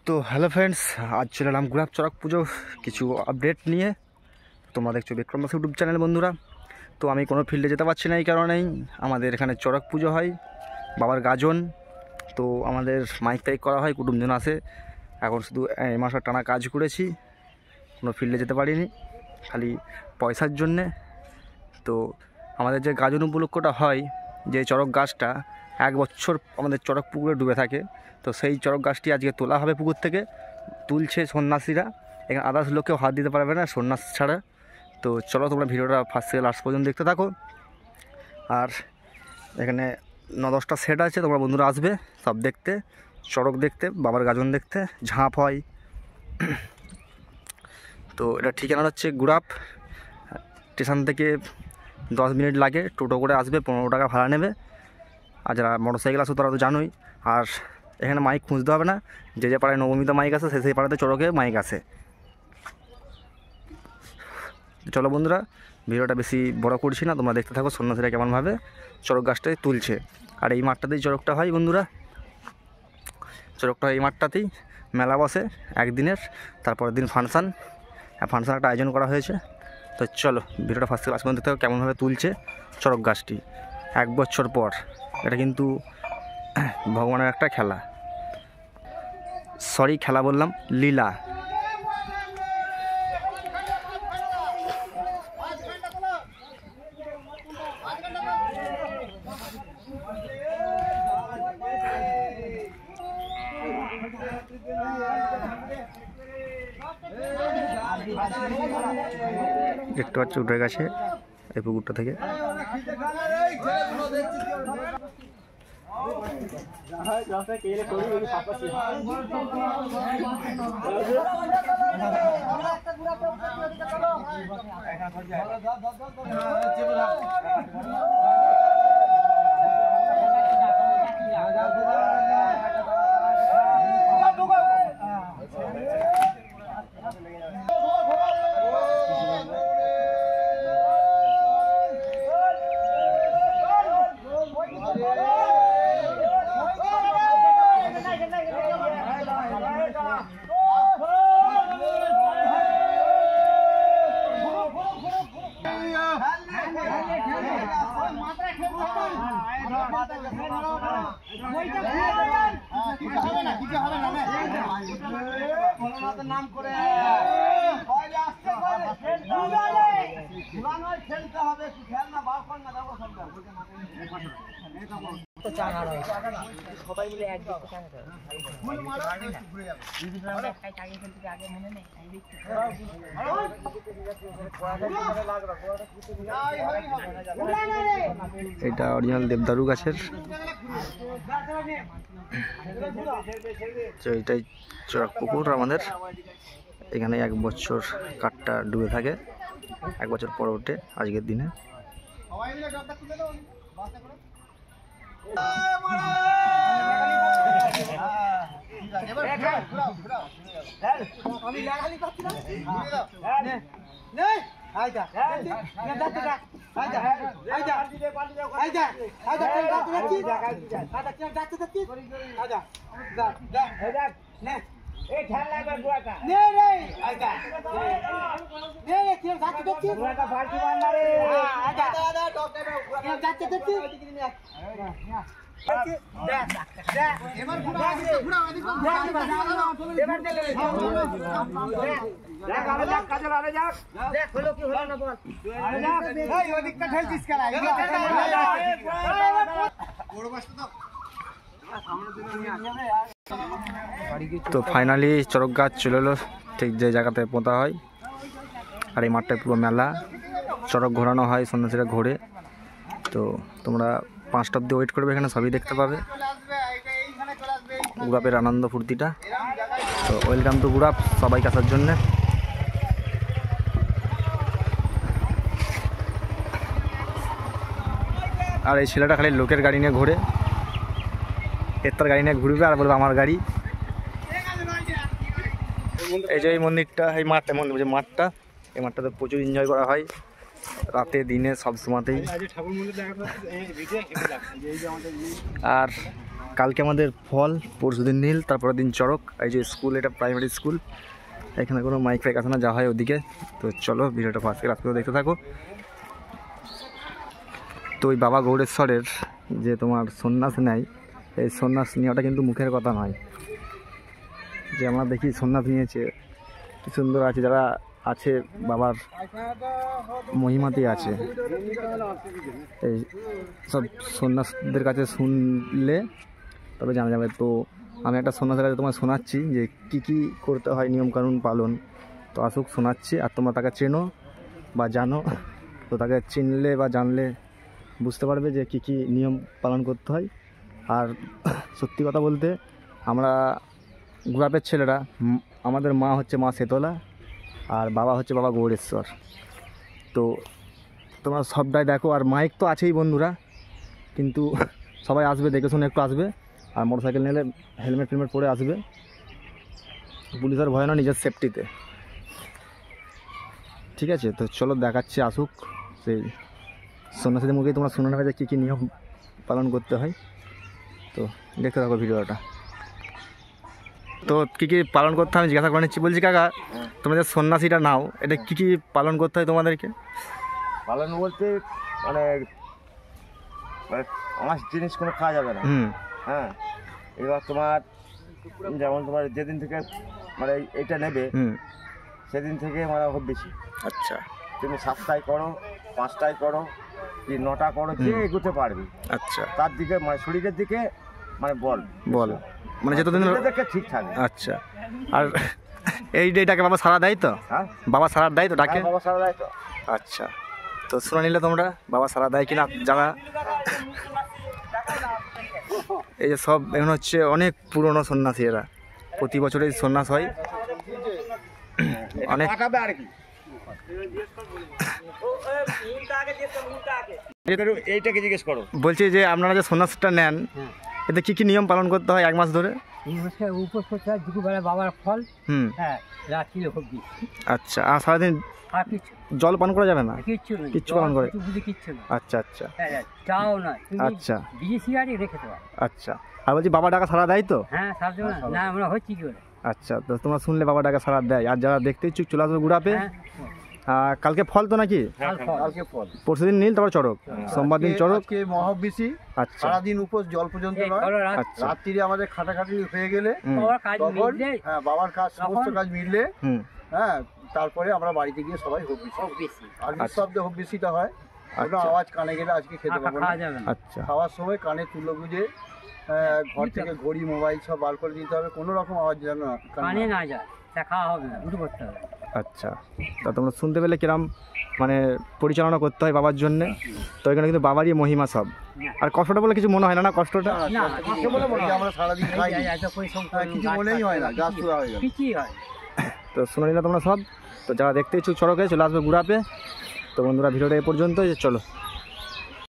তো hello friends, আজ চলে এলাম গোলাপ চড়ক পুজো কিছু আপডেট নিয়ে। তোমরা দেখছো বিক্রম দাস ইউটিউব চ্যানেল বন্ধুরা। তো আমি কোনো ফিল্ডে যেতে পারছি না, এই কারণেই আমাদের এখানে চড়ক পুজো হয়, বাবার গাজন। তো আমাদের মাইক টাইক করা হয়, কুটুমজন আসে। এখন শুধু এই মাসের টানা কাজ করেছি, কোনো ফিল্ডে যেতে পারিনি, খালি পয়সার জন্যে। তো আমাদের যে গাজন উপলক্ষটা হয়, যে চড়ক গাছটা 1 বছর আমাদের চড়ক পুকুরে ডুবে থাকে, তো সেই চড়ক গাছটি আজকে তোলা হবে পুকুর থেকে। তুলছে সন্ন্যাসীরা, এখানে আদার্স লোকেও হাত দিতে পারবে না সন্ন্যাস ছাড়া। তো চলো তোমরা ভিডিওটা ফার্স্ট থেকে লাস্ট পর্যন্ত দেখতে থাকো। আর এখানে 9-10টা সেট আছে, তোমরা বন্ধুরা আসবে সব দেখতে, চড়ক দেখতে, বাবার গাজন দেখতে, ঝাঁপ হয়। তো এটা ঠিকানা হচ্ছে গুড়াপ স্টেশন থেকে 10 মিনিট লাগে, টোটো করে আসবে, 15 টাকা ভাড়া নেবে। আর যারা মোটরসাইকেল আসো তারা তো জানোই। আর এখানে মাইক খুঁজতে হবে না, যে পাড়ায় নবমীতে মাইক আছে সেই পাড়াতে চড়কে মাইক আছে। চলো বন্ধুরা, ভিডিওটা বেশি বড় করছি না, তোমরা দেখতে থাকো সন্ন্যাসীরা কেমনভাবে চড়ক গাছটাই তুলছে। আর এই মাঠটাতেই চড়কটা হয় বন্ধুরা, চড়কটা এই মাঠটাতেই মেলা বসে একদিনের, তারপরের দিন ফাংশান একটা আয়োজন করা হয়েছে। তো চলো ভিডিওটা ফার্স্ট ক্লাস পর্যন্ত দেখতে থাকো কেমনভাবে তুলছে চড়ক গাছটি 1 বছর পর। এটা কিন্তু ভগবানের একটা খেলা, সরি খেলা বললাম, লীলা। দেখতে পাচ্ছ উঠে গেছে এই পুকুরটা থেকে। নাম করে খেলতে হবে, খেল না বার না যাবো সবাই মিলে এটা অরিজিনাল দেবদারু গাছের। তো এটাই চড়ক পুকুর আমাদের এখানে 1 বছর কাঠটা ডুবে থাকে, 1 বছর পর ওঠে আজকের দিনে। তো ফাইনালি চড়ক গাছ চলে এলো ঠিক যে জায়গাতে পোঁতা হয়। আর এই মাঠটায় পুরো মেলা, চড়ক ঘোরানো হয়, সন্ন্যাসীরা ঘোরে। তো তোমরা 5টা অব্দি ওয়েট করবে, এখানে সবই দেখতে পাবে গুড়াপের আনন্দ ফুর্তিটা। তো ওয়েলকাম টু গুড়াপ সবাইকে আসার জন্যে। আর এই ছেলেটা খালি লোকের গাড়ি নিয়ে ঘোরে, তার গাড়ি নিয়ে ঘুরবে আর বলবে আমার গাড়ি। এই যে এই মন্দিরটা, এই মাঠটা, যে মাঠটা, এই মাঠটাতে প্রচুর এনজয় করা হয় রাতে দিনে সব সময়তেই। আর কালকে আমাদের ফল, পরশুদিন নীল, তারপরের দিন চড়ক। এই যে স্কুল, এটা প্রাইমারি স্কুল, এখানে কোনো মাইক ফাইক আসে না, যা হয় ওদিকে। তো চলো ভিডিওটা ফার্স্ট রাত করে দেখতে থাকো। তো ওই বাবা গৌড়েশ্বরের যে তোমার সন্ন্যাস নেয়, এই সন্ন্যাস নেওয়াটা কিন্তু মুখের কথা নয়। যে আমরা দেখি সন্ন্যাস নিয়েছে, কি সুন্দর আছে, যারা আছে বাবার মহিমাতে আছে। এই সব সন্ন্যাসদের কাছে শুনলে তবে জানা যাবে। তো আমি একটা সন্ন্যাসের কাছে তোমার শোনাচ্ছি যে কি কি করতে হয়, নিয়মকানুন পালন। তো আসুক শোনাচ্ছি, আর তোমরা তাকে চেনো বা জানো, তো তাকে চিনলে বা জানলে বুঝতে পারবে যে কি কি নিয়ম পালন করতে হয়। আর সত্যি কথা বলতে, আমরা গ্রামের ছেলেরা, আমাদের মা হচ্ছে মা শেতলা, আর বাবা হচ্ছে বাবা গৌড়েশ্বর। তো তোমরা সবটাই দেখো, আর মাইক তো আছেই বন্ধুরা, কিন্তু সবাই আসবে, দেখে শুনে একটু আসবে। আর মোটরসাইকেল নিলে হেলমেট ফেলমেট পরে আসবে, পুলিশের ভয় না, নিজের সেফটিতে। ঠিক আছে, তো চলো দেখাচ্ছি, আসুক। সেই সন্ন্যাসীদের মুখেই তোমরা শুনে নেবে যে কী কী নিয়ম পালন করতে হয়। তো দেখতে থাকো ভিডিওটা। তো কী কী পালন করতে হয় আমি জিজ্ঞাসা করে নিচ্ছি। বলছি কাকা, তোমরা যে সন্ন্যাসীটা নাও, এটা কী কী পালন করতে হয় তোমাদেরকে? পালন বলতে মানে আঁশ জিনিস কোনো খাওয়া যাবে না। হ্যাঁ, এবার তোমার যেমন তোমার যেদিন থেকে মানে এইটা নেবে, সেদিন থেকে মানে খুব বেশি। আচ্ছা, তুমি 7টায় করো, 5টায় করো, কি 9টা করো, যে এগোতে পারবি। আচ্ছা, তার দিকে মানে শরীরের দিকে মানে বল মানে যতদিন দেখে ঠিক থাকবে। আচ্ছা, আর এই ডেটাকে বাবা সারা দেয় তো? হ্যাঁ, বাবা সারা দেয় তো ডাকে? বাবা সারা দেয় তো। আচ্ছা, তো শুনে নিলে তোমরা বাবা সারা দেয় কিনা। যারা এই যে সব এখন হচ্ছে অনেক পুরনো সন্ন্যাসী, এরা প্রতি বছরই সন্ন্যাস হয় অনেক। এইটাকে জিজ্ঞেস করো। বলছি যে আপনারা যে সন্ন্যাসটা নেন, এতে কি কি নিয়ম পালন করতে হয় 1 মাস ধরে? উপোস করতে হয়, দুপুরবেলা বাবার ফল, হ্যাঁ, রাত্রি হবি। আচ্ছা, আর সারাদিন আর কিছু জল পান করা যাবে না? কিচ্ছু পালন করে? কিচ্ছু না। আচ্ছা আচ্ছা, চাও না, আচ্ছা বিড়ি সিগারেট রেখে দেওয়া। আচ্ছা, আর বলছি বাবা ডাকা সারা দেয় তো? হ্যাঁ, সারা দেবো না, আমরা হচ্ছি কি করে। আচ্ছা, তো তোমরা শুনলে বাবা ডাকা সারা দেয়। আর যারা দেখতে ইচ্ছুক চলে আসবে গুড়াপে। কালকে ফল তো নাকি? কালকে ফল, পরশুদিন নীল, তারপর চড়ক, সোমবার দিন চড়ক। মহাবিশি আচ্ছা, সারাদিন উপোস, জল পর্যন্ত নয়। আচ্ছা, রাত্রিরে আমাদের খাটাখাটি হয়ে গেলে তখন হ্যাঁ, বাবার কাজ, সমস্ত কাজ মিললে, হ্যাঁ, তারপরে আমরা বাড়িতে গিয়ে সবাই হবিষি। আর নিঃশব্দে হবিষিটা হয়, কোনো আওয়াজ কানে গেলে আজকে খেতে পাবো না। আচ্ছা, খাওয়ার সময় কানে তুলো গুঁজে ঘর থেকে ঘড়ি, মোবাইল সব বার করে দিতে হবে, কোনো রকম আওয়াজ যেন কানে না যায়, তা খাওয়া হবে না, উঠে করতে হবে। আচ্ছা, তা তোমরা শুনতে পেলে কিরম মানে পরিচালনা করতে হয় বাবার জন্যে। তো এখানে কিন্তু বাবারই মহিমা সব। আর কষ্টটা বলে কিছু মনে হয় না? কষ্টটা আমরা সারাদিন খাই, কিছু মনেই হয় না, গাছ চূড়া হয়ে যায়। তো শুনে নিলে তোমরা সব। তো যারা দেখতে ইচ্ছুক চড়কে চলে আসবে গুড়াপে। তো বন্ধুরা ভিডিওটা এ পর্যন্ত, চলো।